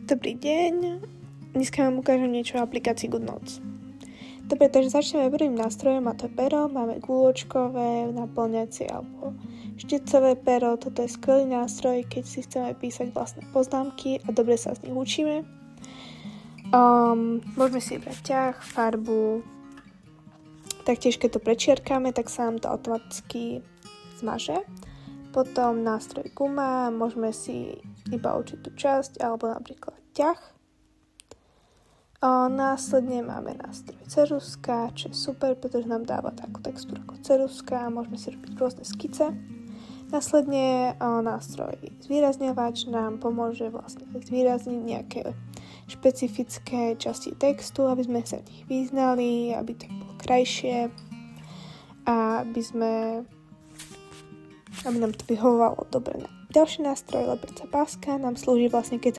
Dobrý deň, dneska vám ukážem niečo o aplikácii GoodNotes. Dobre, takže začneme prvým nástrojom, a to je pero. Máme guľočkové, naplňacie alebo šticové pero. Toto je skvelý nástroj, keď si chceme písať vlastné poznámky a dobre sa z nich učíme. Môžeme si vybrať ťah, farbu. Taktiež keď to prečiarkáme, tak sa nám to automaticky zmaže. Potom nástroj guma, môžeme si iba určitú časť, alebo napríklad ťah. Následne máme nástroj ceruska, čo je super, pretože nám dáva takú textúru ako ceruska, môžeme si robiť rôzne skice. Následne nástroj zvýrazňovač nám pomôže vlastne zvýrazniť nejaké špecifické časti textu, aby sme sa v nich vyznali, aby to bolo krajšie a aby nám to vyhovovalo dobre. Ďalší nástroj, leberca páska, nám slúži vlastne, keď